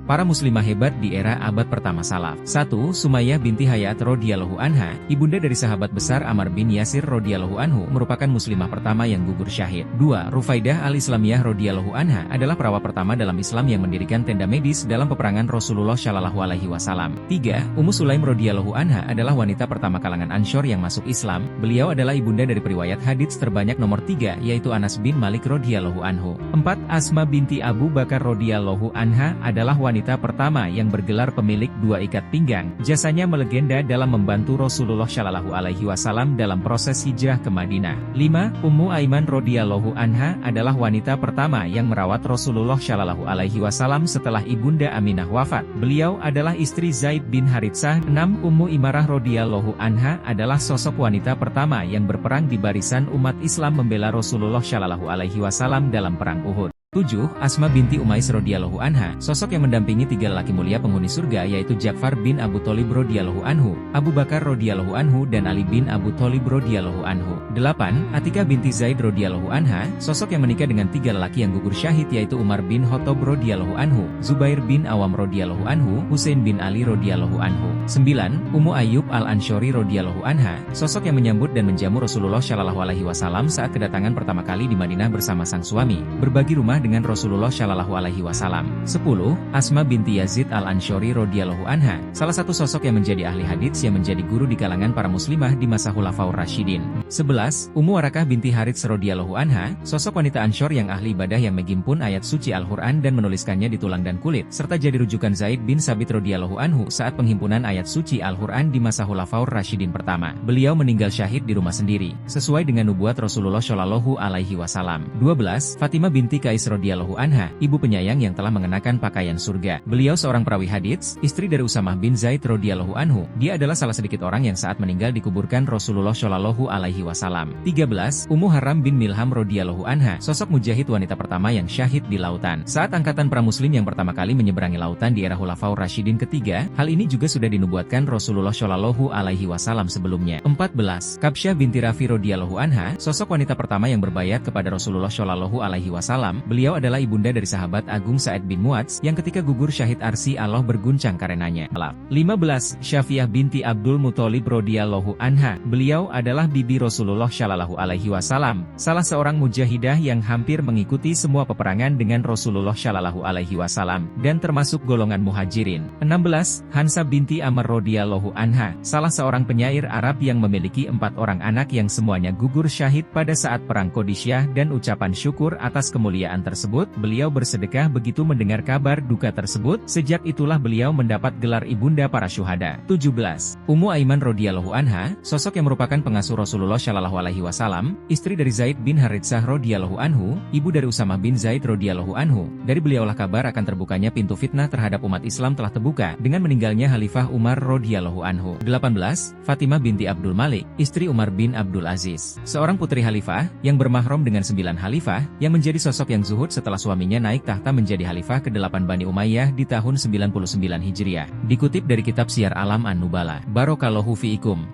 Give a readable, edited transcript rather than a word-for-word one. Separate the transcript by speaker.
Speaker 1: Para muslimah hebat di era abad pertama salaf. 1. Sumayyah binti Hayat radhiyallahu anha, ibunda dari sahabat besar Ammar bin Yasir radhiyallahu anhu, merupakan muslimah pertama yang gugur syahid. 2. Rufaidah al-Islamiyah radhiyallahu anha adalah perawat pertama dalam Islam yang mendirikan tenda medis dalam peperangan Rasulullah Shallallahu alaihi wasallam. 3. Ummu Sulaim radhiyallahu anha adalah wanita pertama kalangan Ansyar yang masuk Islam. Beliau adalah ibunda dari periwayat hadits terbanyak nomor 3, yaitu Anas bin Malik radhiyallahu anhu. 4. Asma binti Abu Bakar radhiyallahu anha adalah wanita pertama yang bergelar pemilik 2 ikat pinggang. Jasanya melegenda dalam membantu Rasulullah Shallallahu alaihi wasallam dalam proses hijrah ke Madinah. 5. Ummu Aiman radhiyallahu anha adalah wanita pertama yang merawat Rasulullah Shallallahu alaihi wasallam setelah ibunda Aminah wafat. Beliau adalah istri Zaid bin Haritsah. 6. Ummu Imarah radhiyallahu anha adalah sosok wanita pertama yang berperang di barisan umat Islam membela Rasulullah Shallallahu alaihi wasallam dalam perang Uhud. 7. Asma binti Umais radhiyallahu anha, sosok yang mendampingi 3 lelaki mulia penghuni surga, yaitu Ja'far bin Abu Thalib radhiyallahu anhu, Abu Bakar radhiyallahu anhu, dan Ali bin Abu Thalib radhiyallahu anhu. 8. Atikah binti Zaid radhiyallahu anha, sosok yang menikah dengan 3 lelaki yang gugur syahid, yaitu Umar bin Khattab radhiyallahu anhu, Zubair bin Awam radhiyallahu anhu, Husain bin Ali radhiyallahu anhu. 9. Ummu Ayyub al-Ansyari radhiyallahu anha, sosok yang menyambut dan menjamu Rasulullah Shallallahu alaihi wasallam saat kedatangan pertama kali di Madinah bersama sang suami, berbagi rumah dengan Rasulullah Shallallahu alaihi wasallam. 10. Asma binti Yazid al-Ansyari radhiyallahu anha, salah satu sosok yang menjadi ahli hadits yang menjadi guru di kalangan para muslimah di masa Khulafaur Rasyidin. 11. Ummu Warakah binti Harits radhiyallahu anha, sosok wanita Ansyar yang ahli ibadah yang menghimpun ayat suci Al-Qur'an dan menuliskannya di tulang dan kulit, serta jadi rujukan Zaid bin Sabit radhiyallahu anhu saat penghimpunan ayat suci Al-Qur'an di masa Khulafaur Rasyidin pertama. Beliau meninggal syahid di rumah sendiri, sesuai dengan nubuat Rasulullah Shallallahu alaihi wasallam. 12. Fatimah binti Qais radhiyallahu anha, ibu penyayang yang telah mengenakan pakaian surga. Beliau seorang perawi hadits, istri dari Usamah bin Zaid radhiyallahu anhu. Dia adalah salah sedikit orang yang saat meninggal dikuburkan Rasulullah Shallallahu alaihi wasallam. 13. Ummu Haram bin Milham radhiyallahu anha, sosok mujahid wanita pertama yang syahid di lautan. Saat angkatan para muslim yang pertama kali menyeberangi lautan di era Khulafaur Rasyidin ketiga, hal ini juga sudah dinubuatkan Rasulullah Shallallahu alaihi wasallam sebelumnya. 14. Kabsyah binti Rafi radhiyallahu anha, sosok wanita pertama yang berbayat kepada Rasulullah Shallallahu alaihi wasallam. Beliau adalah ibunda dari sahabat agung Sa'ad bin Mu'adz yang ketika gugur syahid arsy Allah berguncang karenanya. 15. Syafi'ah binti Abdul Muthalib radhiyallahu anha, beliau adalah bibi Rasulullah Shallallahu alaihi wasallam, salah seorang mujahidah yang hampir mengikuti semua peperangan dengan Rasulullah Shallallahu alaihi wasallam dan termasuk golongan muhajirin. 16. Hansa binti Amr radhiyallahu anha, salah seorang penyair Arab yang memiliki 4 orang anak yang semuanya gugur syahid pada saat perang Qadisyah, dan ucapan syukur atas kemuliaan tersebut, beliau bersedekah begitu mendengar kabar duka tersebut. Sejak itulah beliau mendapat gelar ibunda para syuhada. 17. Ummu Aiman radhiyallahu anha, sosok yang merupakan pengasuh Rasulullah Shallallahu alaihi wasallam, istri dari Zaid bin Haritsah radhiyallahu anhu, ibu dari Usamah bin Zaid radhiyallahu anhu. Dari beliaulah kabar akan terbukanya pintu fitnah terhadap umat Islam telah terbuka dengan meninggalnya Khalifah Umar radhiyallahu anhu. 18. Fatimah binti Abdul Malik, istri Umar bin Abdul Aziz, seorang putri khalifah yang bermahram dengan 9 khalifah, yang menjadi sosok yang zuhud setelah suaminya naik tahta menjadi khalifah ke-8 Bani Umayyah di tahun 99 Hijriah. Dikutip dari kitab Syiar Alam An-Nubala. Barakallahu fiikum.